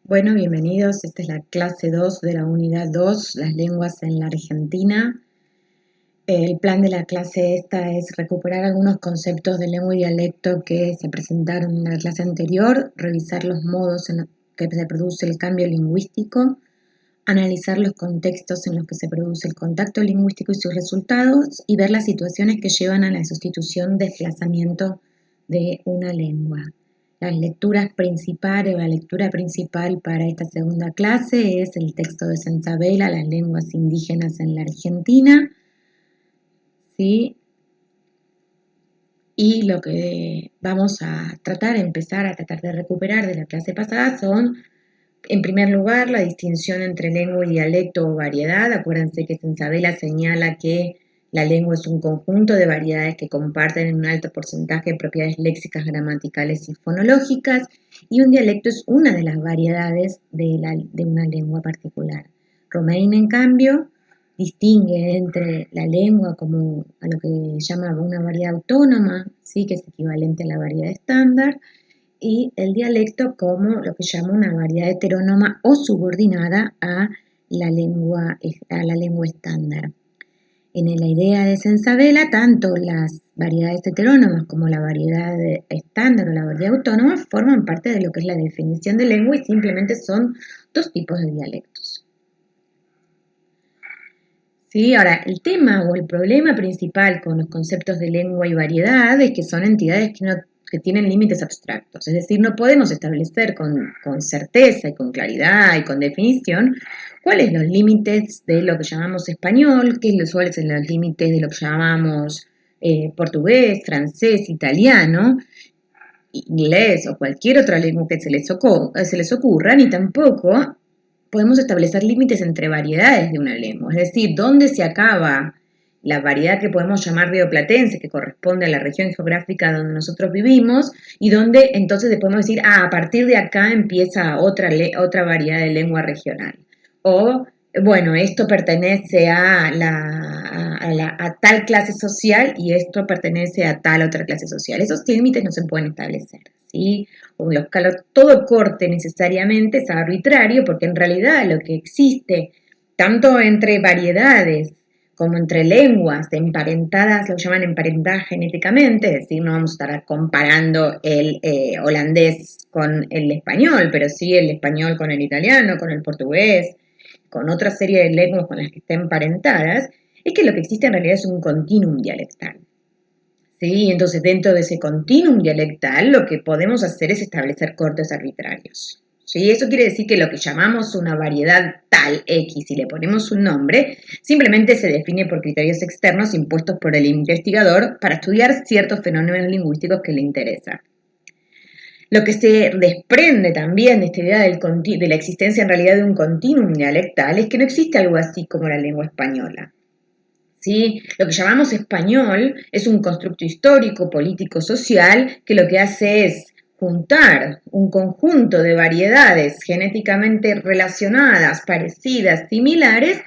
Bueno, bienvenidos. Esta es la clase 2 de la unidad 2, las lenguas en la Argentina. El plan de la clase esta es recuperar algunos conceptos de lengua y dialecto que se presentaron en la clase anterior, revisar los modos en los que se produce el cambio lingüístico, analizar los contextos en los que se produce el contacto lingüístico y sus resultados, y ver las situaciones que llevan a la sustitución, desplazamiento de una lengua. Las lecturas principales o la lectura principal para esta segunda clase es el texto de Sensabela, Las lenguas indígenas en la Argentina, ¿sí? Y lo que vamos a empezar a tratar de recuperar de la clase pasada son, en primer lugar, la distinción entre lengua y dialecto o variedad. Acuérdense que Sensabela señala que la lengua es un conjunto de variedades que comparten en un alto porcentaje de propiedades léxicas, gramaticales y fonológicas, y un dialecto es una de las variedades de una lengua particular. Romain, en cambio, distingue entre la lengua como a lo que llama una variedad autónoma, ¿sí?, que es equivalente a la variedad estándar, y el dialecto como lo que llama una variedad heterónoma o subordinada a la lengua estándar. En la idea de Sensabela, tanto las variedades heterónomas como la variedad estándar o la variedad autónoma forman parte de lo que es la definición de lengua y simplemente son dos tipos de dialectos. ¿Sí? Ahora, el tema o el problema principal con los conceptos de lengua y variedad es que son entidades que tienen límites abstractos, es decir, no podemos establecer con certeza y con claridad y con definición cuáles son los límites de lo que llamamos español, cuáles son los límites de lo que llamamos portugués, francés, italiano, inglés o cualquier otra lengua que se les ocurra, ni tampoco podemos establecer límites entre variedades de una lengua, es decir, dónde se acaba la variedad que podemos llamar rioplatense, que corresponde a la región geográfica donde nosotros vivimos, y donde entonces podemos decir, a partir de acá empieza otra variedad de lengua regional. O, bueno, esto pertenece a tal clase social y esto pertenece a tal otra clase social. Esos límites no se pueden establecer, ¿sí? Todo corte necesariamente es arbitrario porque en realidad lo que existe, tanto entre variedades como entre lenguas emparentadas, lo llaman emparentadas genéticamente, es decir, no vamos a estar comparando el holandés con el español, pero sí el español con el italiano, con el portugués, con otra serie de lenguas con las que estén emparentadas, es que lo que existe en realidad es un continuum dialectal. ¿Sí? Entonces, dentro de ese continuum dialectal, lo que podemos hacer es establecer cortes arbitrarios. ¿Sí? Eso quiere decir que lo que llamamos una variedad tal X y le ponemos un nombre, simplemente se define por criterios externos impuestos por el investigador para estudiar ciertos fenómenos lingüísticos que le interesan. Lo que se desprende también de esta idea de la existencia en realidad de un continuum dialectal es que no existe algo así como la lengua española. ¿Sí? Lo que llamamos español es un constructo histórico, político, social, que lo que hace es juntar un conjunto de variedades genéticamente relacionadas, parecidas, similares,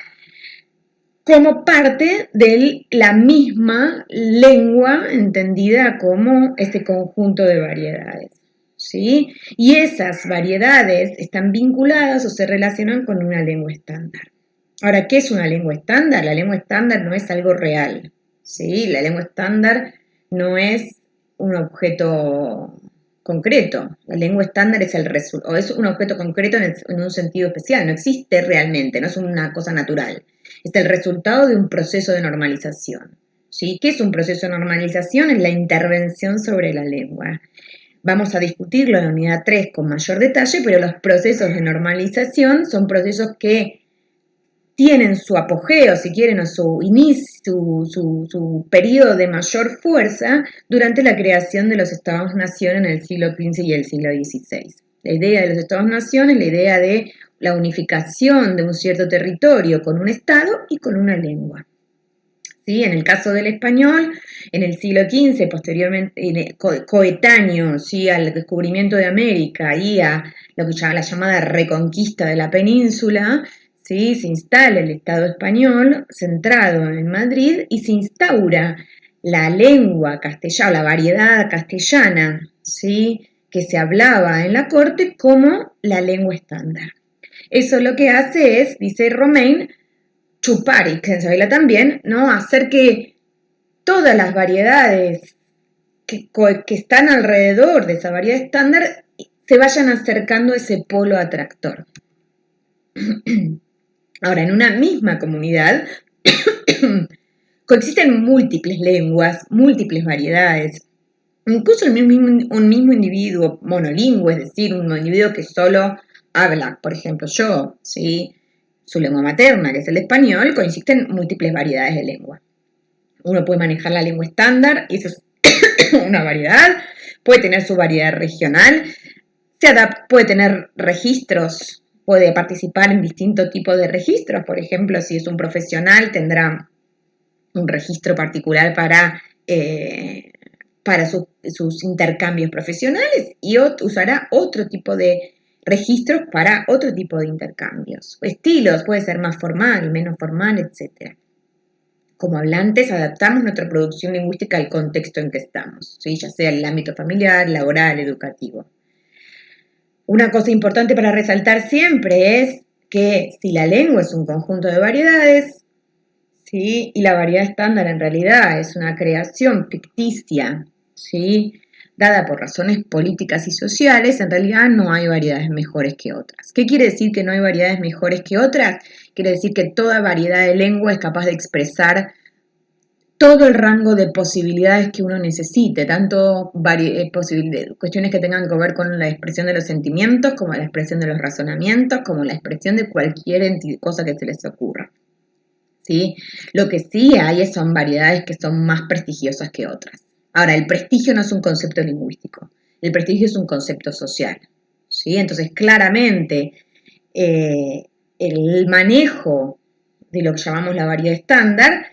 como parte de la misma lengua entendida como este conjunto de variedades. ¿Sí? Y esas variedades están vinculadas o se relacionan con una lengua estándar. Ahora, ¿qué es una lengua estándar? La lengua estándar no es algo real, ¿sí? La lengua estándar no es un objeto concreto. La lengua estándar es es un objeto concreto en un sentido especial, no existe realmente, no es una cosa natural. Es el resultado de un proceso de normalización, ¿sí? ¿Qué es un proceso de normalización? Es la intervención sobre la lengua. Vamos a discutirlo en la unidad 3 con mayor detalle, pero los procesos de normalización son procesos que tienen su apogeo, si quieren, o su inicio, su periodo de mayor fuerza durante la creación de los Estados-Nación en el siglo XV y el siglo XVI. La idea de los Estados-Nación es la idea de la unificación de un cierto territorio con un Estado y con una lengua. ¿Sí? En el caso del español, en el siglo XV, posteriormente, coetáneo, ¿sí?, al descubrimiento de América y a lo que llama la llamada reconquista de la península, ¿sí?, se instala el Estado español centrado en Madrid y se instaura la lengua castellana, la variedad castellana, ¿sí?, que se hablaba en la corte como la lengua estándar. Eso lo que hace es, dice Romain, chupar, y Sabela también, ¿no? Hacer que todas las variedades que están alrededor de esa variedad estándar se vayan acercando a ese polo atractor. Ahora, en una misma comunidad coexisten múltiples lenguas, múltiples variedades. Incluso un mismo individuo monolingüe, es decir, un individuo que solo habla, por ejemplo, yo, ¿sí? Su lengua materna, que es el español, coexisten múltiples variedades de lengua. Uno puede manejar la lengua estándar, y eso es una variedad, puede tener su variedad regional, puede tener registros, puede participar en distintos tipos de registros. Por ejemplo, si es un profesional, tendrá un registro particular para sus intercambios profesionales y usará otro tipo de registros para otro tipo de intercambios. Estilos, puede ser más formal, menos formal, etc. Como hablantes, adaptamos nuestra producción lingüística al contexto en que estamos, ¿sí? Ya sea el ámbito familiar, laboral, educativo. Una cosa importante para resaltar siempre es que si la lengua es un conjunto de variedades, ¿sí? Y la variedad estándar en realidad es una creación ficticia, ¿sí? Dada por razones políticas y sociales, en realidad no hay variedades mejores que otras. ¿Qué quiere decir que no hay variedades mejores que otras? Quiere decir que toda variedad de lengua es capaz de expresar todo el rango de posibilidades que uno necesite, tanto cuestiones que tengan que ver con la expresión de los sentimientos, como la expresión de los razonamientos, como la expresión de cualquier cosa que se les ocurra. ¿Sí? Lo que sí hay son variedades que son más prestigiosas que otras. Ahora, el prestigio no es un concepto lingüístico, el prestigio es un concepto social, ¿sí? Entonces, claramente, el manejo de lo que llamamos la variedad estándar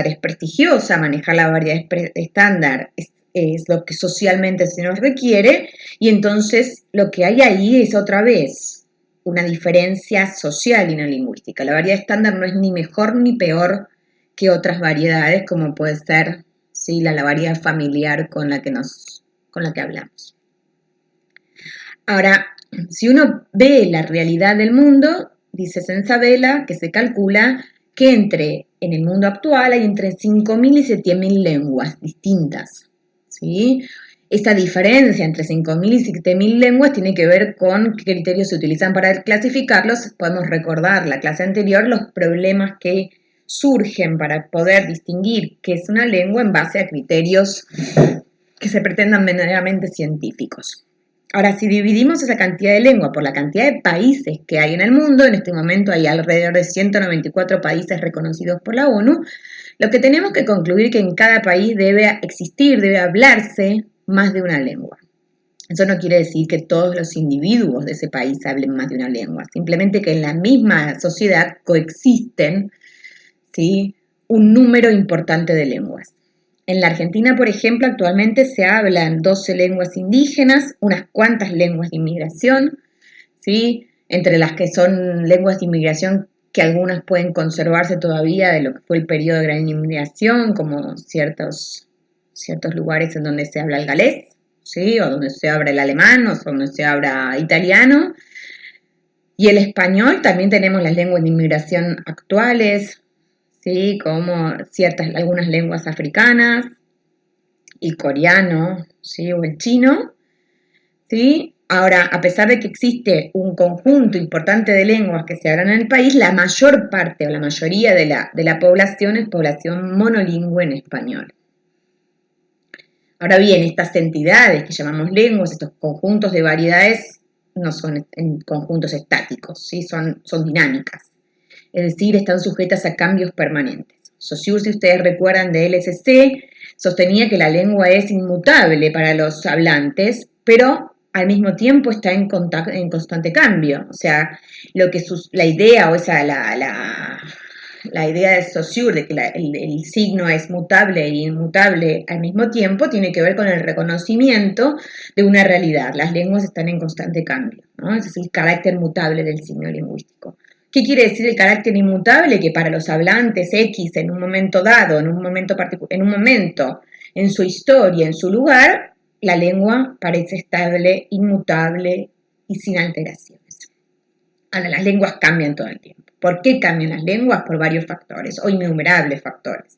es prestigiosa, manejar la variedad estándar es lo que socialmente se nos requiere, y entonces lo que hay ahí es otra vez una diferencia social y no lingüística. La variedad estándar no es ni mejor ni peor que otras variedades, como puede ser, ¿sí?, la variedad familiar con la que hablamos. Ahora, si uno ve la realidad del mundo, dice Sensabela que se calcula que en el mundo actual hay entre 5.000 y 7.000 lenguas distintas, ¿sí? Esta diferencia entre 5.000 y 7.000 lenguas tiene que ver con qué criterios se utilizan para clasificarlos. Podemos recordar la clase anterior, los problemas que surgen para poder distinguir qué es una lengua en base a criterios que se pretendan verdaderamente científicos. Ahora, si dividimos esa cantidad de lengua por la cantidad de países que hay en el mundo, en este momento hay alrededor de 194 países reconocidos por la ONU, lo que tenemos que concluir es que en cada país debe existir, debe hablarse más de una lengua. Eso no quiere decir que todos los individuos de ese país hablen más de una lengua, simplemente que en la misma sociedad coexisten, ¿sí?, un número importante de lenguas. En la Argentina, por ejemplo, actualmente se hablan 12 lenguas indígenas, unas cuantas lenguas de inmigración, ¿sí?, entre las que son lenguas de inmigración que algunas pueden conservarse todavía de lo que fue el periodo de gran inmigración, como ciertos lugares en donde se habla el galés, ¿sí?, o donde se habla el alemán, o donde se habla italiano. Y el español, también tenemos las lenguas de inmigración actuales, ¿sí?, como algunas lenguas africanas, el coreano, ¿sí?, o el chino, ¿sí? Ahora, a pesar de que existe un conjunto importante de lenguas que se hablan en el país, la mayor parte o la mayoría de la población es población monolingüe en español. Ahora bien, estas entidades que llamamos lenguas, estos conjuntos de variedades, no son conjuntos estáticos, ¿sí?, son dinámicas. Es decir, están sujetas a cambios permanentes. Saussure, si ustedes recuerdan de LSC, sostenía que la lengua es inmutable para los hablantes, pero al mismo tiempo está en constante cambio. O sea, la idea de Saussure de que el signo es mutable e inmutable al mismo tiempo tiene que ver con el reconocimiento de una realidad. Las lenguas están en constante cambio, ¿no? Ese es el carácter mutable del signo lingüístico. ¿Qué quiere decir el carácter inmutable? Que para los hablantes X en un momento dado, en un momento, en su historia, en su lugar, la lengua parece estable, inmutable y sin alteraciones. Ahora, las lenguas cambian todo el tiempo. ¿Por qué cambian las lenguas? Por varios factores o innumerables factores.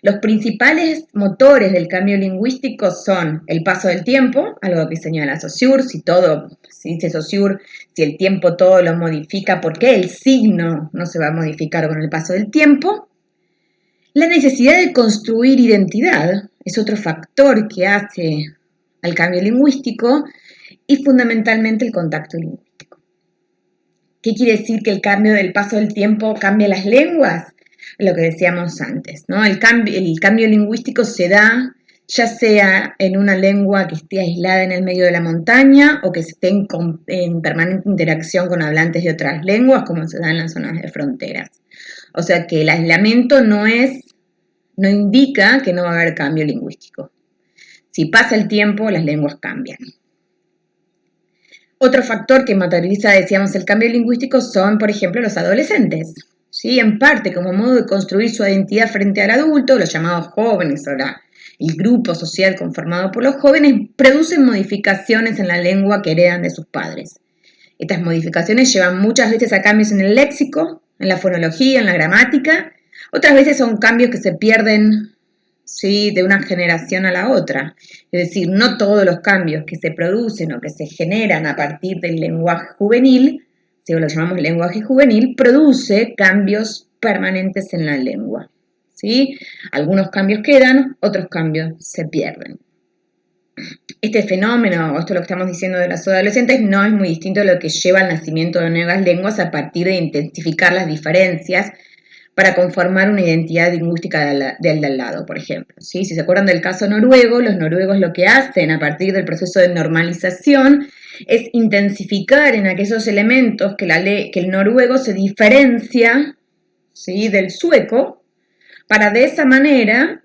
Los principales motores del cambio lingüístico son el paso del tiempo, algo que señala Saussure, si dice Saussure, si el tiempo todo lo modifica, ¿por qué el signo no se va a modificar con el paso del tiempo? La necesidad de construir identidad es otro factor que hace al cambio lingüístico y fundamentalmente el contacto lingüístico. ¿Qué quiere decir que el cambio del paso del tiempo cambia las lenguas? Lo que decíamos antes, ¿no? El cambio lingüístico se da ya sea en una lengua que esté aislada en el medio de la montaña o que esté en permanente interacción con hablantes de otras lenguas, como se da en las zonas de fronteras. O sea que el aislamiento no indica que no va a haber cambio lingüístico. Si pasa el tiempo, las lenguas cambian. Otro factor que materializa, decíamos, el cambio lingüístico son, por ejemplo, los adolescentes. ¿Sí? En parte, como modo de construir su identidad frente al adulto, los llamados jóvenes o el grupo social conformado por los jóvenes, producen modificaciones en la lengua que heredan de sus padres. Estas modificaciones llevan muchas veces a cambios en el léxico, en la fonología, en la gramática. Otras veces son cambios que se pierden, ¿sí?, de una generación a la otra. Es decir, no todos los cambios que se producen o que se generan a partir del lenguaje juvenil, si lo llamamos lenguaje juvenil, produce cambios permanentes en la lengua. ¿Sí? Algunos cambios quedan, otros cambios se pierden. Este fenómeno, o esto lo que estamos diciendo de los adolescentes, no es muy distinto a lo que lleva al nacimiento de nuevas lenguas a partir de intensificar las diferencias para conformar una identidad lingüística del al lado, por ejemplo. ¿Sí? Si se acuerdan del caso noruego, los noruegos lo que hacen a partir del proceso de normalización es intensificar en aquellos elementos que el noruego se diferencia, ¿sí?, del sueco, para de esa manera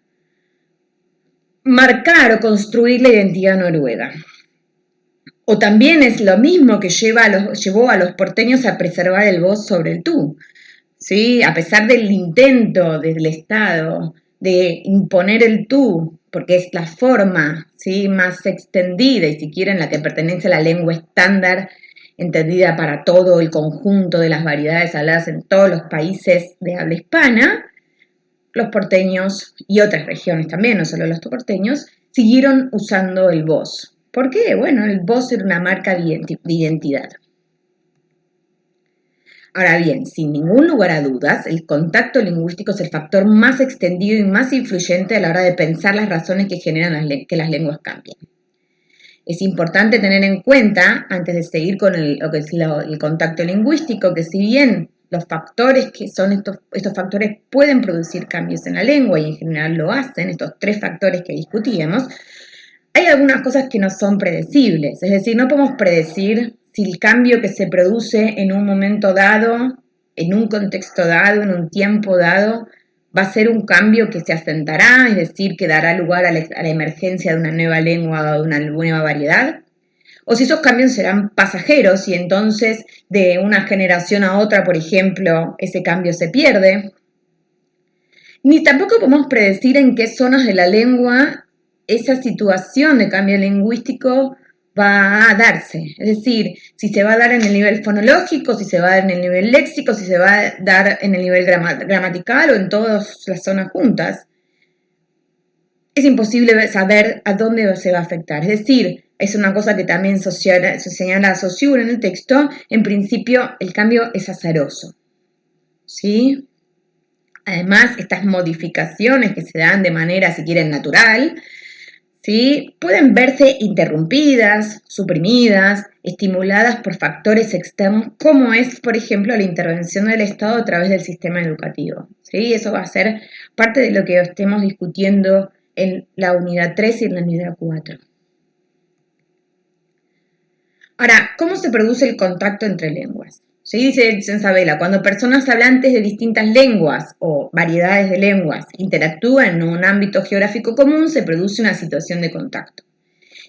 marcar o construir la identidad noruega. O también es lo mismo que llevó a los porteños a preservar el vos sobre el tú. ¿Sí? A pesar del intento del Estado de imponer el tú, porque es la forma, ¿sí?, más extendida y si quieren la que pertenece a la lengua estándar, entendida para todo el conjunto de las variedades habladas en todos los países de habla hispana, los porteños y otras regiones también, no solo los porteños, siguieron usando el vos. ¿Por qué? Bueno, el vos era una marca de identidad. Ahora bien, sin ningún lugar a dudas, el contacto lingüístico es el factor más extendido y más influyente a la hora de pensar las razones que generan que las lenguas cambien. Es importante tener en cuenta, antes de seguir con el contacto lingüístico, que si bien los factores que son estos factores pueden producir cambios en la lengua y en general lo hacen, estos tres factores que discutíamos, hay algunas cosas que no son predecibles, es decir, no podemos predecir si el cambio que se produce en un momento dado, en un contexto dado, en un tiempo dado, va a ser un cambio que se asentará, es decir, que dará lugar a la emergencia de una nueva lengua o de una nueva variedad, o si esos cambios serán pasajeros y entonces de una generación a otra, por ejemplo, ese cambio se pierde. Ni tampoco podemos predecir en qué zonas de la lengua esa situación de cambio lingüístico va a darse. Es decir, si se va a dar en el nivel fonológico, si se va a dar en el nivel léxico, si se va a dar en el nivel gramatical o en todas las zonas juntas. Es imposible saber a dónde se va a afectar. Es decir, es una cosa que también se señala Saussure en el texto, en principio el cambio es azaroso. ¿Sí? Además, estas modificaciones que se dan de manera, si quieren, natural, ¿sí?, pueden verse interrumpidas, suprimidas, estimuladas por factores externos, como es, por ejemplo, la intervención del Estado a través del sistema educativo. ¿Sí? Eso va a ser parte de lo que estemos discutiendo en la unidad 3 y en la unidad 4. Ahora, ¿cómo se produce el contacto entre lenguas? ¿Sí? Dice Sensabela, cuando personas hablantes de distintas lenguas o variedades de lenguas interactúan en un ámbito geográfico común, se produce una situación de contacto.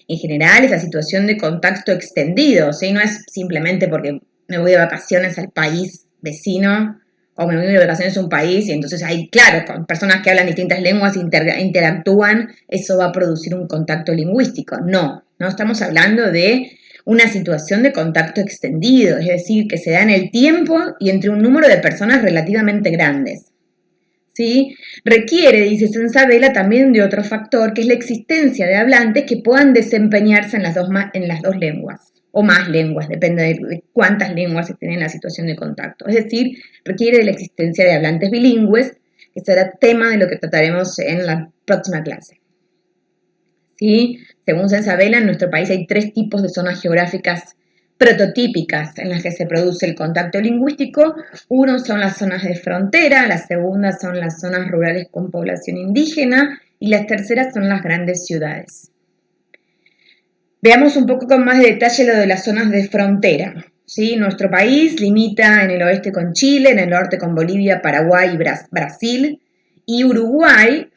En general, esa situación de contacto extendido, ¿sí?, no es simplemente porque me voy de vacaciones al país vecino o me voy de vacaciones a un país y entonces ahí, claro, con personas que hablan distintas lenguas interactúan, eso va a producir un contacto lingüístico. No estamos hablando de una situación de contacto extendido, es decir, que se da en el tiempo y entre un número de personas relativamente grandes. ¿Sí? Requiere, dice Sensabella, también de otro factor, que es la existencia de hablantes que puedan desempeñarse en las dos lenguas, o más lenguas, depende de cuántas lenguas estén en la situación de contacto. Es decir, requiere de la existencia de hablantes bilingües, que será tema de lo que trataremos en la próxima clase. ¿Sí? Según Sensabella, en nuestro país hay 3 tipos de zonas geográficas prototípicas en las que se produce el contacto lingüístico. Uno son las zonas de frontera, la segunda son las zonas rurales con población indígena y las terceras son las grandes ciudades. Veamos un poco con más detalle lo de las zonas de frontera. ¿Sí? Nuestro país limita en el oeste con Chile, en el norte con Bolivia, Paraguay y Brasil, y Uruguay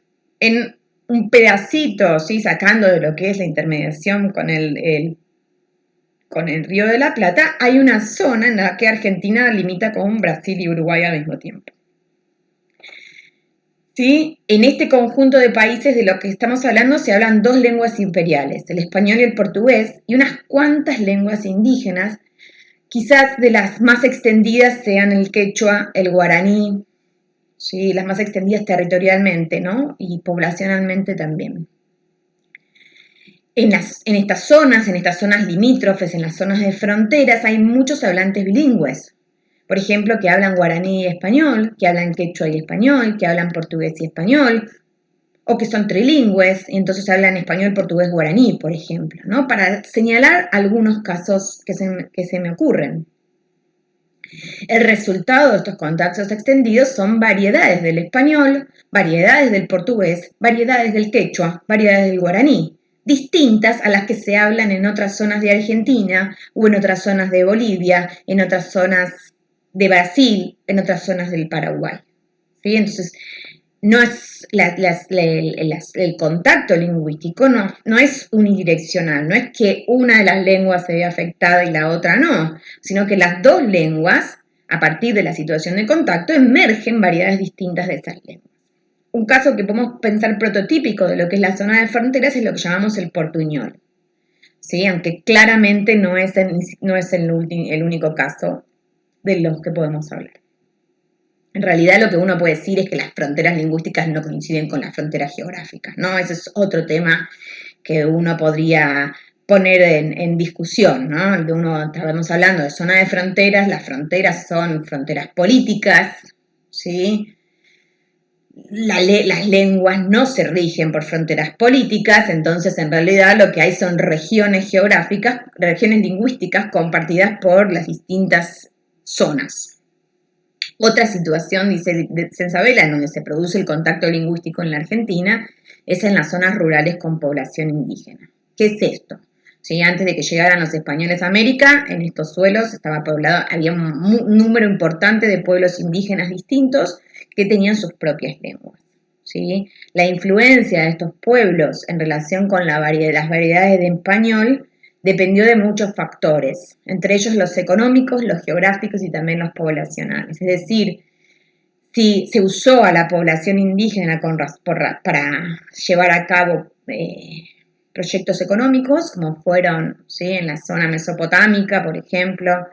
en un pedacito, ¿sí? Sacando de lo que es la intermediación con el Río de la Plata, hay una zona en la que Argentina limita con Brasil y Uruguay al mismo tiempo. ¿Sí? En este conjunto de países de lo que estamos hablando se hablan 2 lenguas imperiales, el español y el portugués, y unas cuantas lenguas indígenas. Quizás de las más extendidas sean el quechua, el guaraní, ¿sí? Las más extendidas territorialmente, ¿no? Y poblacionalmente también. En estas zonas limítrofes, en las zonas de fronteras, hay muchos hablantes bilingües. Por ejemplo, que hablan guaraní y español, que hablan quechua y español, que hablan portugués y español, o que son trilingües y entonces hablan español, portugués, guaraní, por ejemplo, ¿no? Para señalar algunos casos que se me ocurren. El resultado de estos contactos extendidos son variedades del español, variedades del portugués, variedades del quechua, variedades del guaraní, distintas a las que se hablan en otras zonas de Argentina o en otras zonas de Bolivia, en otras zonas de Brasil, en otras zonas del Paraguay. ¿Sí? Entonces, no es el contacto lingüístico no es unidireccional, no es que una de las lenguas se ve afectada y la otra no, sino que las 2 lenguas, a partir de la situación de contacto, emergen variedades distintas de esas lenguas. Un caso que podemos pensar prototípico de lo que es la zona de fronteras es lo que llamamos el portuñol, ¿sí? Aunque claramente no es el único caso de los que podemos hablar. En realidad lo que uno puede decir es que las fronteras lingüísticas no coinciden con las fronteras geográficas, ¿no? Ese es otro tema que uno podría poner en discusión, ¿no? Estábamos hablando de zona de fronteras, las fronteras son fronteras políticas, ¿sí? Las lenguas no se rigen por fronteras políticas, entonces en realidad lo que hay son regiones geográficas, regiones lingüísticas compartidas por las distintas zonas. Otra situación, dice Sensabella, en donde se produce el contacto lingüístico en la Argentina, es en las zonas rurales con población indígena. ¿Qué es esto? ¿Sí? Antes de que llegaran los españoles a América, en estos suelos estaba poblado, había un número importante de pueblos indígenas distintos que tenían sus propias lenguas. ¿Sí? La influencia de estos pueblos en relación con las variedades de español dependió de muchos factores, entre ellos los económicos, los geográficos y también los poblacionales. Es decir, si se usó a la población indígena para llevar a cabo proyectos económicos, como fueron, ¿sí? En la zona mesopotámica, por ejemplo,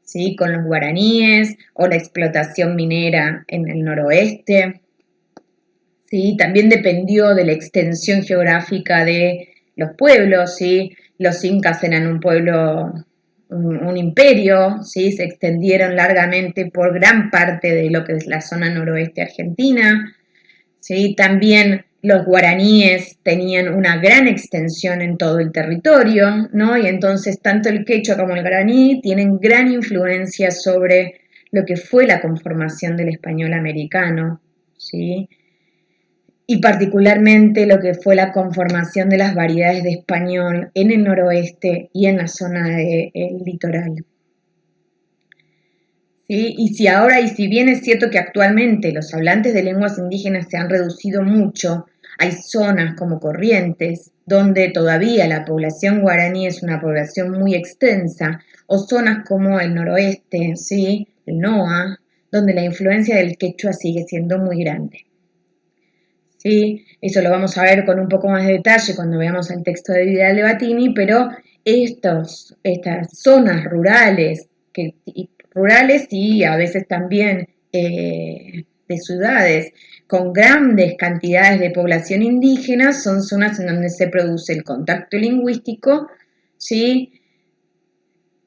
¿sí? Con los guaraníes, o la explotación minera en el noroeste. ¿Sí? También dependió de la extensión geográfica de los pueblos, ¿sí? Los incas eran un pueblo, un imperio, ¿sí? Se extendieron largamente por gran parte de lo que es la zona noroeste argentina, ¿sí? También los guaraníes tenían una gran extensión en todo el territorio, ¿no? Y entonces tanto el quechua como el guaraní tienen gran influencia sobre lo que fue la conformación del español americano, ¿sí? Y particularmente lo que fue la conformación de las variedades de español en el noroeste y en la zona del litoral. ¿Sí? Y si bien es cierto que actualmente los hablantes de lenguas indígenas se han reducido mucho, hay zonas como Corrientes, donde todavía la población guaraní es una población muy extensa, o zonas como el noroeste, ¿sí? El NOA, donde la influencia del quechua sigue siendo muy grande. ¿Sí? Eso lo vamos a ver con un poco más de detalle cuando veamos el texto de Vidal de Batini, pero estas zonas rurales, rurales y a veces también de ciudades, con grandes cantidades de población indígena, son zonas en donde se produce el contacto lingüístico, ¿sí?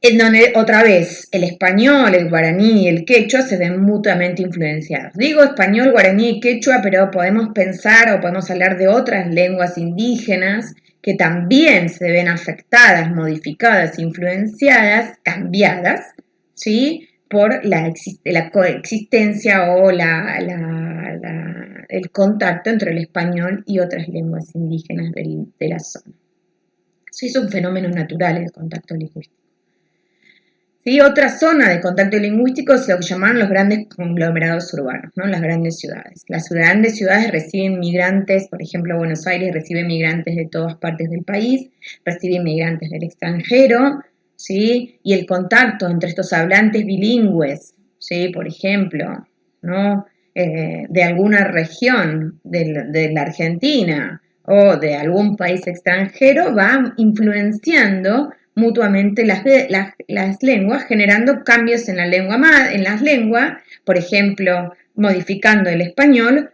En donde otra vez el español, el guaraní y el quechua se ven mutuamente influenciados. Digo español, guaraní y quechua, pero podemos pensar o podemos hablar de otras lenguas indígenas que también se ven afectadas, modificadas, influenciadas, cambiadas, ¿sí? Por la coexistencia o el contacto entre el español y otras lenguas indígenas de la zona. Sí, es un fenómeno natural el contacto lingüístico. ¿Sí? Otra zona de contacto lingüístico es lo que llaman los grandes conglomerados urbanos, ¿no? Las grandes ciudades. Las grandes ciudades reciben migrantes, por ejemplo, Buenos Aires recibe migrantes de todas partes del país, recibe migrantes del extranjero, ¿sí? Y el contacto entre estos hablantes bilingües, ¿sí? Por ejemplo, ¿no? De alguna región de la Argentina o de algún país extranjero va influenciando mutuamente las lenguas, generando cambios en la lengua, por ejemplo, modificando el español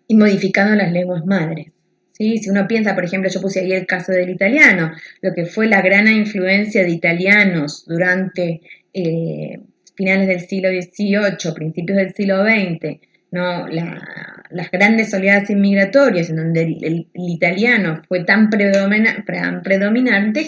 y modificando las lenguas madres. ¿Sí? Si uno piensa, por ejemplo, yo puse ahí el caso del italiano, lo que fue la gran influencia de italianos durante finales del siglo XVIII, principios del siglo XX, ¿no? Las grandes oleadas inmigratorias en donde el italiano fue tan predominante,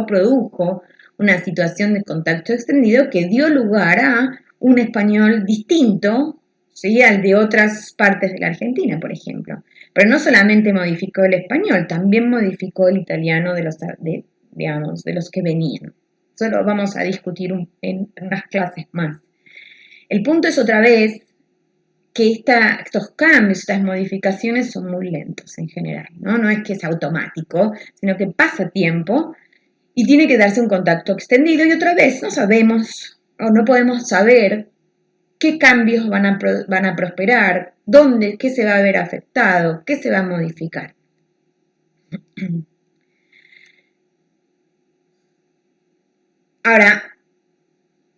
produjo una situación de contacto extendido que dio lugar a un español distinto, ¿sí? Al de otras partes de la Argentina, por ejemplo. Pero no solamente modificó el español, también modificó el italiano de los que venían. Eso lo vamos a discutir en unas clases más. El punto es otra vez que estos cambios, estas modificaciones son muy lentos en general, ¿no? No es que es automático, sino que pasa tiempo y tiene que darse un contacto extendido y otra vez no sabemos o no podemos saber qué cambios van a prosperar, dónde, qué se va a ver afectado, qué se va a modificar. Ahora,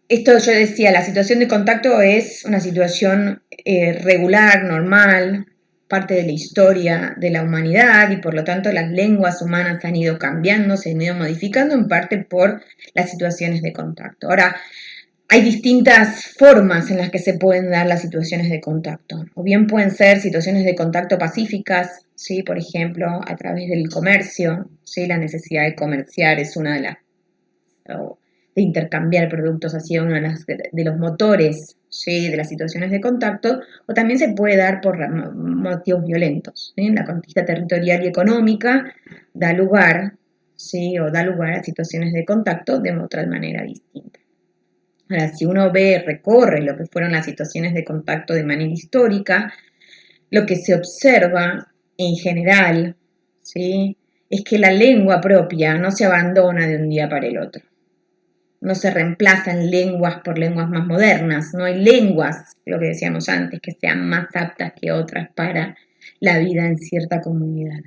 esto yo decía, la situación de contacto es una situación regular, normal, parte de la historia de la humanidad y por lo tanto las lenguas humanas han ido cambiando, se han ido modificando en parte por las situaciones de contacto. Ahora, hay distintas formas en las que se pueden dar las situaciones de contacto. O bien pueden ser situaciones de contacto pacíficas, ¿sí? Por ejemplo, a través del comercio, ¿sí? La necesidad de comerciar es una de de intercambiar productos ha sido uno de los motores, ¿sí? De las situaciones de contacto, o también se puede dar por motivos violentos, ¿sí? La conquista territorial y económica da lugar, ¿sí? O da lugar a situaciones de contacto de otra manera distinta. Ahora, si uno recorre lo que fueron las situaciones de contacto de manera histórica, lo que se observa en general, ¿sí? Es que la lengua propia no se abandona de un día para el otro. No se reemplazan lenguas por lenguas más modernas. No hay lenguas, lo que decíamos antes, que sean más aptas que otras para la vida en cierta comunidad.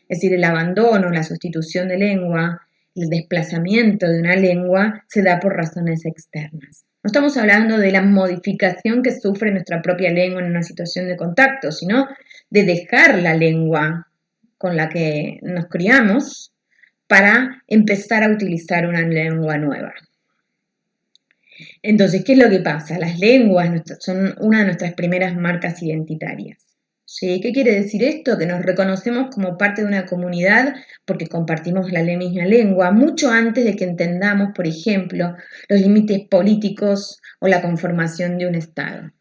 Es decir, el abandono, la sustitución de lengua, el desplazamiento de una lengua se da por razones externas. No estamos hablando de la modificación que sufre nuestra propia lengua en una situación de contacto, sino de dejar la lengua con la que nos criamos para empezar a utilizar una lengua nueva. Entonces, ¿qué es lo que pasa? Las lenguas son una de nuestras primeras marcas identitarias. ¿Sí? ¿Qué quiere decir esto? Que nos reconocemos como parte de una comunidad porque compartimos la misma lengua, mucho antes de que entendamos, por ejemplo, los límites políticos o la conformación de un Estado.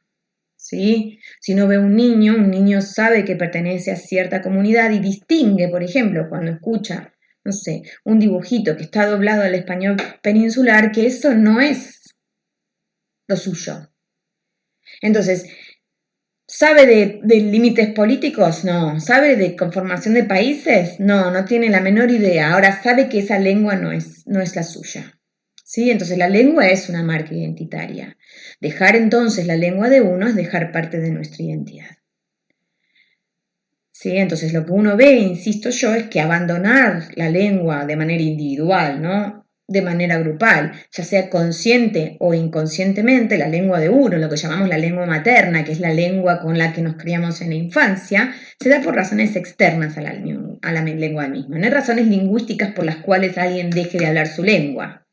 ¿Sí? Si uno ve un niño sabe que pertenece a cierta comunidad y distingue, por ejemplo, cuando escucha, no sé, un dibujito que está doblado al español peninsular, que eso no es lo suyo. Entonces, ¿sabe de límites políticos? No. ¿Sabe de conformación de países? No, no tiene la menor idea. Ahora sabe que esa lengua no es la suya. ¿sí? Entonces la lengua es una marca identitaria. Dejar entonces la lengua de uno es dejar parte de nuestra identidad. ¿Sí? Entonces lo que uno ve, insisto yo, es que abandonar la lengua de manera individual, ¿no? De manera grupal, ya sea consciente o inconscientemente, la lengua de uno, lo que llamamos la lengua materna, que es la lengua con la que nos criamos en la infancia, se da por razones externas a la lengua misma. No hay razones lingüísticas por las cuales alguien deje de hablar su lengua,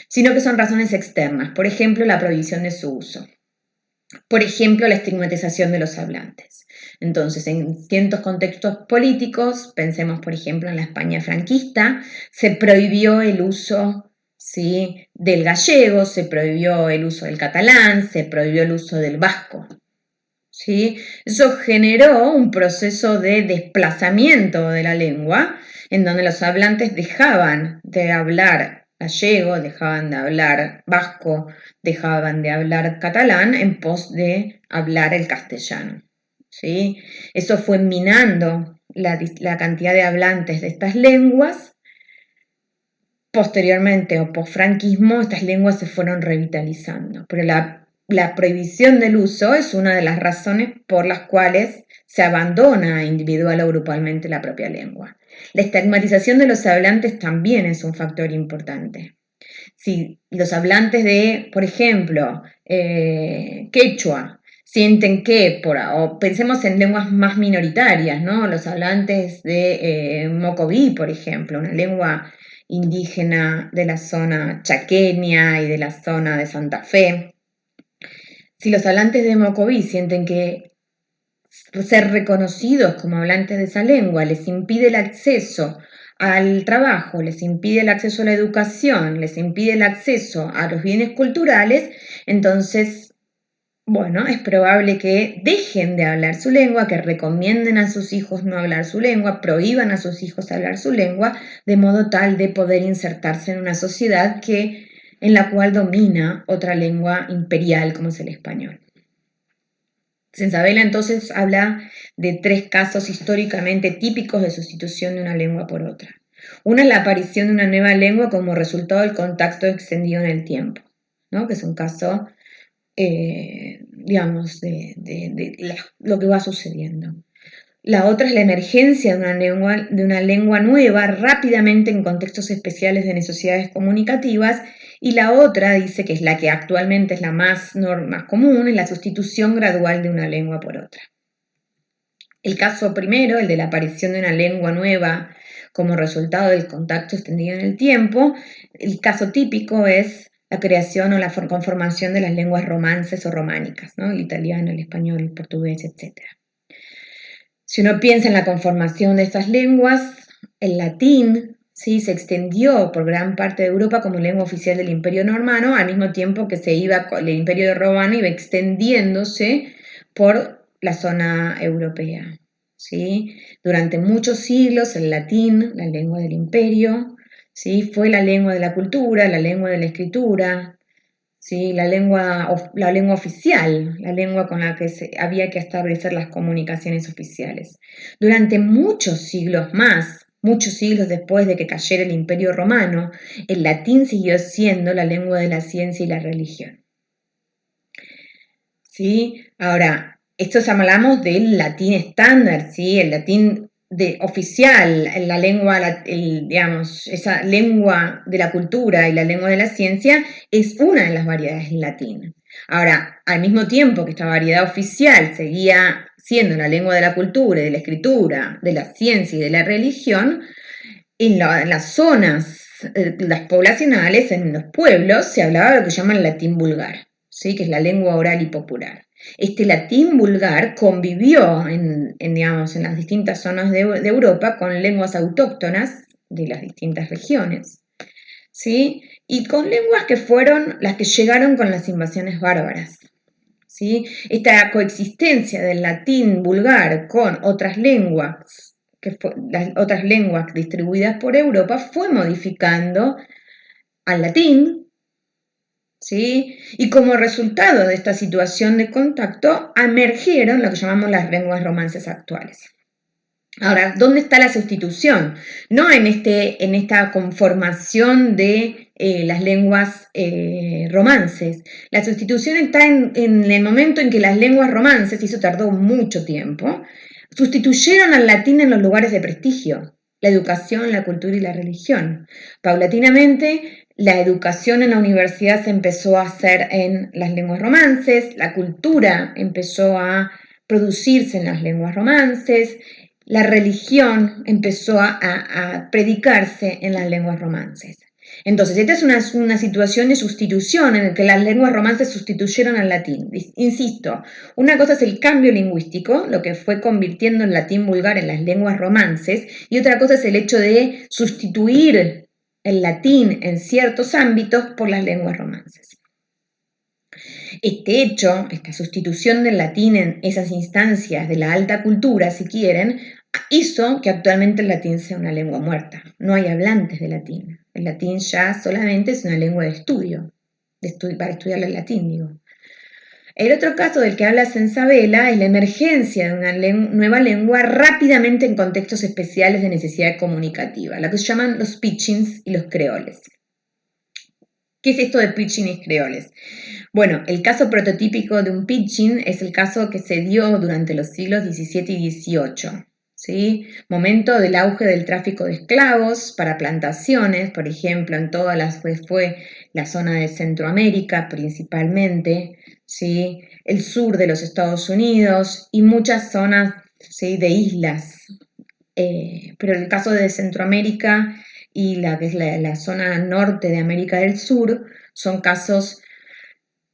sino que son razones externas, por ejemplo, la prohibición de su uso. Por ejemplo, la estigmatización de los hablantes. Entonces, en ciertos contextos políticos, pensemos por ejemplo en la España franquista, se prohibió el uso, ¿sí?, del gallego, se prohibió el uso del catalán, se prohibió el uso del vasco. ¿Sí? Eso generó un proceso de desplazamiento de la lengua, en donde los hablantes dejaban de hablar gallego, dejaban de hablar vasco, dejaban de hablar catalán en pos de hablar el castellano. ¿Sí? Eso fue minando la cantidad de hablantes de estas lenguas. Posteriormente o posfranquismo, estas lenguas se fueron revitalizando, pero la prohibición del uso es una de las razones por las cuales se abandona individual o grupalmente la propia lengua. La estigmatización de los hablantes también es un factor importante. Si los hablantes de, por ejemplo, quechua, sienten que, o pensemos en lenguas más minoritarias, ¿no? Los hablantes de mocoví, por ejemplo, una lengua indígena de la zona chaqueña y de la zona de Santa Fe. Si los hablantes de mocoví sienten que ser reconocidos como hablantes de esa lengua les impide el acceso al trabajo, les impide el acceso a la educación, les impide el acceso a los bienes culturales, entonces, bueno, es probable que dejen de hablar su lengua, que recomienden a sus hijos no hablar su lengua, prohíban a sus hijos hablar su lengua, de modo tal de poder insertarse en una sociedad en la cual domina otra lengua imperial como es el español. Sensabella entonces habla de 3 casos históricamente típicos de sustitución de una lengua por otra. Una es la aparición de una nueva lengua como resultado del contacto extendido en el tiempo, ¿no? Que es un caso, digamos, lo que va sucediendo. La otra es la emergencia de una lengua nueva rápidamente en contextos especiales de necesidades comunicativas, y la otra dice que es la que actualmente es la más común, es la sustitución gradual de una lengua por otra. El caso primero, el de la aparición de una lengua nueva como resultado del contacto extendido en el tiempo, el caso típico es la creación o la conformación de las lenguas romances o románicas, ¿no? El italiano, el español, el portugués, etc. Si uno piensa en la conformación de estas lenguas, el latín, ¿sí?, se extendió por gran parte de Europa como lengua oficial del Imperio Romano, al mismo tiempo que el Imperio Romano iba extendiéndose por la zona europea. ¿Sí? Durante muchos siglos el latín, la lengua del imperio, ¿sí?, fue la lengua de la cultura, la lengua de la escritura, ¿sí?, la lengua oficial, la lengua con la que había que establecer las comunicaciones oficiales. Durante muchos siglos más, muchos siglos después de que cayera el Imperio Romano, el latín siguió siendo la lengua de la ciencia y la religión. ¿Sí? Ahora, esto hablamos del latín estándar, ¿sí?, el latín oficial, la lengua, digamos, esa lengua de la cultura y la lengua de la ciencia es una de las variedades del latín. Ahora, al mismo tiempo que esta variedad oficial seguía siendo la lengua de la cultura y de la escritura, de la ciencia y de la religión, en las zonas, las poblacionales, en los pueblos, se hablaba de lo que llaman latín vulgar, ¿sí?, que es la lengua oral y popular. Este latín vulgar convivió digamos, en las distintas zonas de Europa con lenguas autóctonas de las distintas regiones, ¿sí?, y con lenguas que fueron las que llegaron con las invasiones bárbaras, ¿sí? Esta coexistencia del latín vulgar con otras lenguas, las otras lenguas distribuidas por Europa, fue modificando al latín, ¿sí? Y como resultado de esta situación de contacto, emergieron lo que llamamos las lenguas romances actuales. Ahora, ¿dónde está la sustitución? No en esta conformación de las lenguas romances. La sustitución está en el momento en que las lenguas romances, y eso tardó mucho tiempo, sustituyeron al latín en los lugares de prestigio, la educación, la cultura y la religión. Paulatinamente, la educación en la universidad se empezó a hacer en las lenguas romances, la cultura empezó a producirse en las lenguas romances, la religión empezó a predicarse en las lenguas romances. Entonces, esta es una situación de sustitución en la que las lenguas romances sustituyeron al latín. Insisto, una cosa es el cambio lingüístico, lo que fue convirtiendo el latín vulgar en las lenguas romances, y otra cosa es el hecho de sustituir el latín en ciertos ámbitos por las lenguas romances. Este hecho, esta sustitución del latín en esas instancias de la alta cultura, si quieren, hizo que actualmente el latín sea una lengua muerta. No hay hablantes de latín. El latín ya solamente es una lengua de estudio, para estudiar el latín, digo. El otro caso del que habla Sensabela es la emergencia de una nueva lengua rápidamente en contextos especiales de necesidad comunicativa, lo que se llaman los pidgins y los creoles. ¿Qué es esto de pidgin y creoles? Bueno, el caso prototípico de un pidgin es el caso que se dio durante los siglos XVII y XVIII, ¿sí? Momento del auge del tráfico de esclavos para plantaciones, por ejemplo, en toda fue la zona de Centroamérica principalmente, ¿sí? El sur de los Estados Unidos y muchas zonas, ¿sí?, de islas. Pero el caso de Centroamérica y la que es la zona norte de América del Sur son casos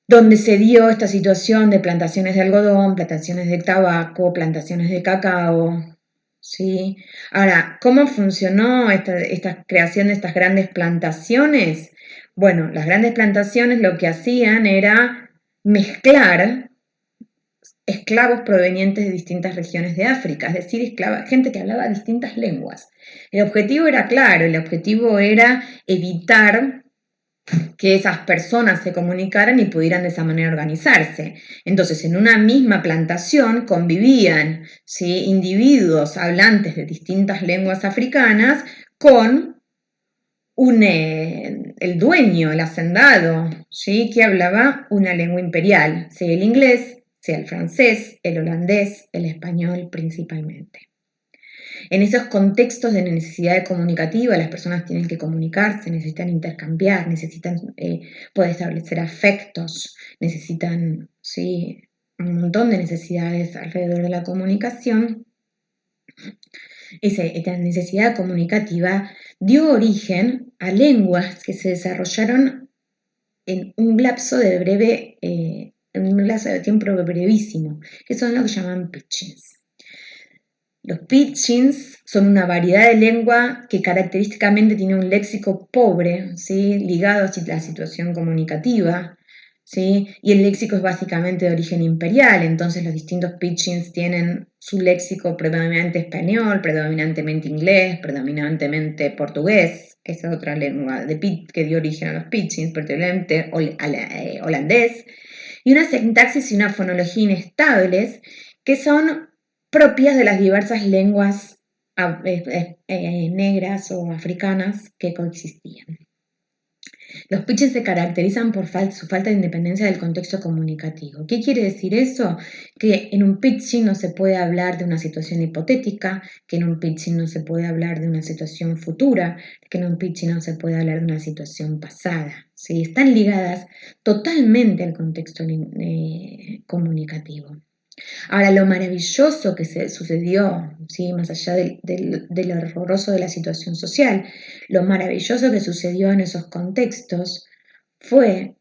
donde se dio esta situación de plantaciones de algodón, plantaciones de tabaco, plantaciones de cacao, ¿sí? Ahora, ¿cómo funcionó esta creación de estas grandes plantaciones? Bueno, las grandes plantaciones lo que hacían era mezclar esclavos provenientes de distintas regiones de África, es decir, gente que hablaba distintas lenguas. El objetivo era claro, el objetivo era evitar que esas personas se comunicaran y pudieran de esa manera organizarse. Entonces, en una misma plantación convivían, ¿sí?, individuos hablantes de distintas lenguas africanas con el dueño, el hacendado, ¿sí?, que hablaba una lengua imperial, sea el inglés, sea el francés, el holandés, el español principalmente. En esos contextos de necesidad comunicativa, las personas tienen que comunicarse, necesitan intercambiar, necesitan poder establecer afectos, necesitan, sí, un montón de necesidades alrededor de la comunicación. Esta necesidad comunicativa dio origen a lenguas que se desarrollaron en un lapso en un lapso de tiempo brevísimo, que son lo que llaman pidgins. Los pidgins son una variedad de lengua que característicamente tiene un léxico pobre, ¿sí?, ligado a la situación comunicativa, ¿sí?, y el léxico es básicamente de origen imperial, entonces los distintos pidgins tienen su léxico predominante español, predominantemente inglés, predominantemente portugués, esa es otra lengua que dio origen a los pidgins, predominantemente holandés, y una sintaxis y una fonología inestables que son propias de las diversas lenguas negras o africanas que coexistían. Los pidgins se caracterizan por su falta de independencia del contexto comunicativo. ¿Qué quiere decir eso? Que en un pidgin no se puede hablar de una situación hipotética, que en un pidgin no se puede hablar de una situación futura, que en un pidgin no se puede hablar de una situación pasada. ¿Sí? Están ligadas totalmente al contexto comunicativo. Ahora, lo maravilloso que se sucedió, ¿sí?, más allá de lo horroroso de la situación social, lo maravilloso que sucedió en esos contextos fue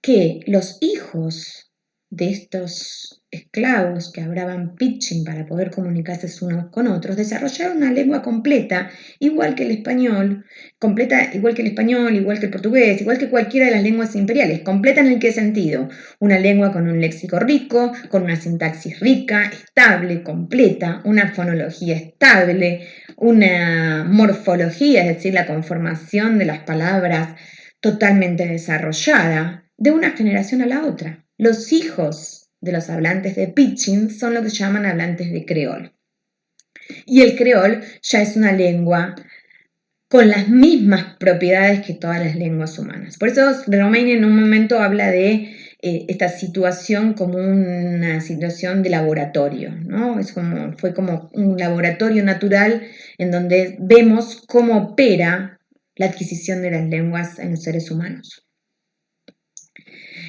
que los hijos de estos esclavos que hablaban pidgin para poder comunicarse unos con otros desarrollaron una lengua completa, igual que el español, igual que el portugués, igual que cualquiera de las lenguas imperiales. ¿Completa en el qué sentido? Una lengua con un léxico rico, con una sintaxis rica, estable, completa, una fonología estable, una morfología, es decir, la conformación de las palabras totalmente desarrollada de una generación a la otra. Los hijos de los hablantes de pidgin son lo que llaman hablantes de creol. Y el creol ya es una lengua con las mismas propiedades que todas las lenguas humanas. Por eso Romain en un momento habla de esta situación como una situación de laboratorio, ¿no? Fue como un laboratorio natural en donde vemos cómo opera la adquisición de las lenguas en los seres humanos.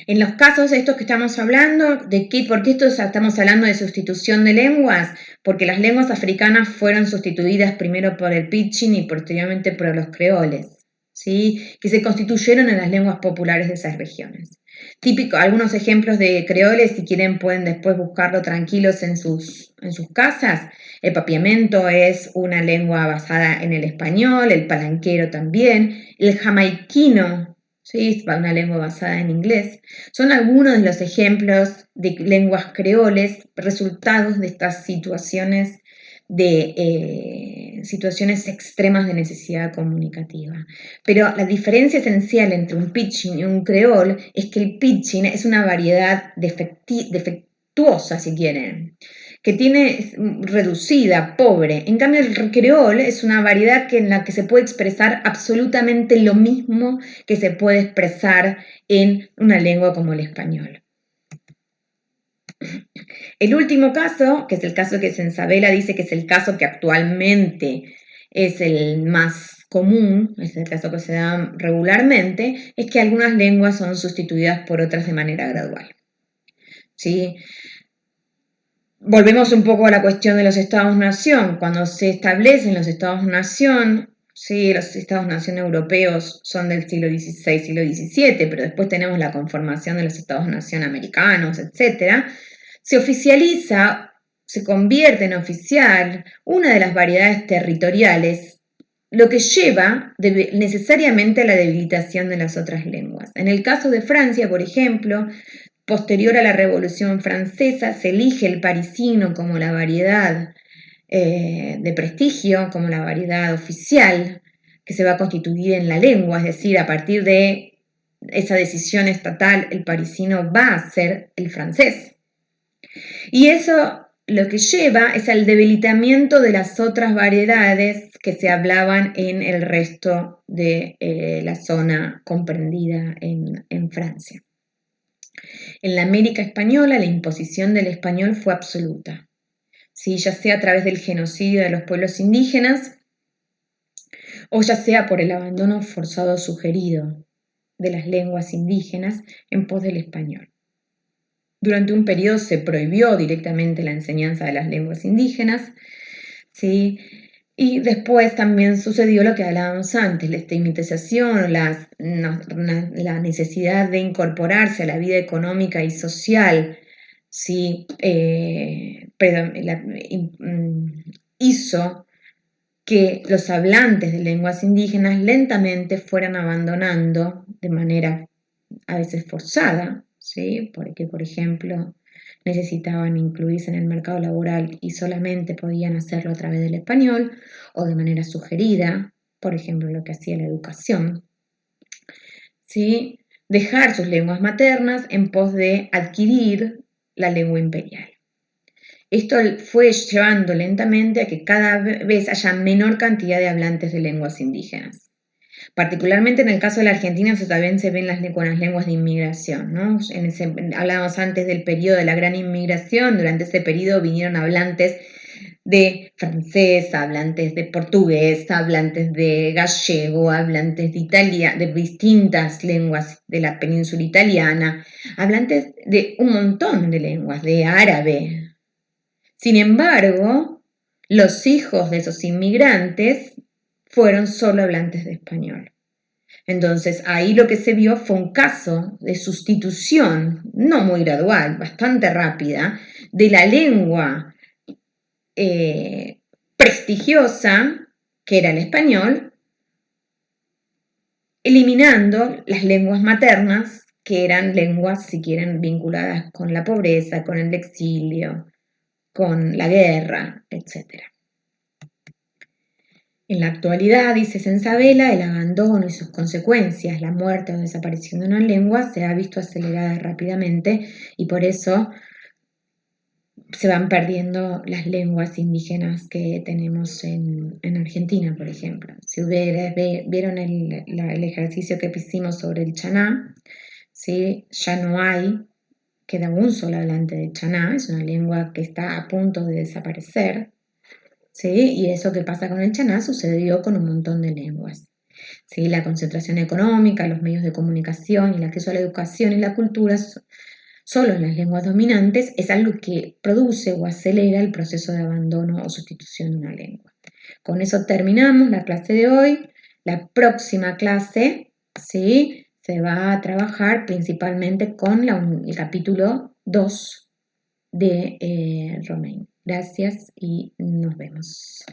En los casos estos que estamos hablando, ¿por qué estamos hablando de sustitución de lenguas? Porque las lenguas africanas fueron sustituidas primero por el pidgin y posteriormente por los creoles, ¿sí? Que se constituyeron en las lenguas populares de esas regiones. Algunos ejemplos de creoles, si quieren pueden después buscarlo tranquilos en sus casas. El papiamento es una lengua basada en el español, el palanquero también, el jamaiquino, ¿sí? Una lengua basada en inglés. Son algunos de los ejemplos de lenguas creoles, resultados de estas situaciones situaciones extremas de necesidad comunicativa. Pero la diferencia esencial entre un pidgin y un creol es que el pidgin es una variedad defectuosa, si quieren, que tiene reducida, pobre. En cambio, el creol es una variedad en la que se puede expresar absolutamente lo mismo que se puede expresar en una lengua como el español. El último caso, que es el caso que Sensabela dice que es el caso que actualmente es el más común, es el caso que se da regularmente, es que algunas lenguas son sustituidas por otras de manera gradual. ¿Sí? Volvemos un poco a la cuestión de los estados-nación. Cuando se establecen los estados-nación, sí, los estados-nación europeos son del siglo XVI, siglo XVII, pero después tenemos la conformación de los estados-nación americanos, etc. Se oficializa, se convierte en oficial una de las variedades territoriales, lo que lleva necesariamente a la debilitación de las otras lenguas. En el caso de Francia, por ejemplo, posterior a la Revolución Francesa, se elige el parisino como la variedad de prestigio, como la variedad oficial que se va a constituir en la lengua, es decir, a partir de esa decisión estatal, el parisino va a ser el francés. Y eso lo que lleva es al debilitamiento de las otras variedades que se hablaban en el resto de la zona comprendida en Francia. En la América española la imposición del español fue absoluta, ¿sí? Ya sea a través del genocidio de los pueblos indígenas o ya sea por el abandono forzado sugerido de las lenguas indígenas en pos del español. Durante un periodo se prohibió directamente la enseñanza de las lenguas indígenas, ¿sí? Y después también sucedió lo que hablábamos antes, la estigmatización, la necesidad de incorporarse a la vida económica y social, ¿sí? Hizo que los hablantes de lenguas indígenas lentamente fueran abandonando de manera a veces forzada, ¿sí? Porque, por ejemplo, necesitaban incluirse en el mercado laboral y solamente podían hacerlo a través del español o de manera sugerida, por ejemplo, lo que hacía la educación, ¿sí? Dejar sus lenguas maternas en pos de adquirir la lengua imperial. Esto fue llevando lentamente a que cada vez haya menor cantidad de hablantes de lenguas indígenas. Particularmente en el caso de la Argentina, eso también se ve con las lenguas de inmigración, ¿no? Hablábamos antes del periodo de la gran inmigración, durante ese periodo vinieron hablantes de francés, hablantes de portugués, hablantes de gallego, hablantes de distintas lenguas de la península italiana, hablantes de un montón de lenguas, de árabe. Sin embargo, los hijos de esos inmigrantes fueron solo hablantes de español. Entonces, ahí lo que se vio fue un caso de sustitución, no muy gradual, bastante rápida, de la lengua prestigiosa, que era el español, eliminando las lenguas maternas, que eran lenguas, si quieren, vinculadas con la pobreza, con el exilio, con la guerra, etc. En la actualidad, dice Sensabela, el abandono y sus consecuencias, la muerte o desaparición de una lengua, se ha visto acelerada rápidamente y por eso se van perdiendo las lenguas indígenas que tenemos en Argentina, por ejemplo. Si vieron el ejercicio que hicimos sobre el chaná, ¿sí? Ya no hay, queda un solo hablante de chaná, es una lengua que está a punto de desaparecer, ¿sí? Y eso que pasa con el chaná sucedió con un montón de lenguas. ¿Sí? La concentración económica, los medios de comunicación y el acceso a la educación y la cultura solo en las lenguas dominantes es algo que produce o acelera el proceso de abandono o sustitución de una lengua. Con eso terminamos la clase de hoy. La próxima clase, ¿sí? Se va a trabajar principalmente con el capítulo 2 de Romain. Gracias y nos vemos.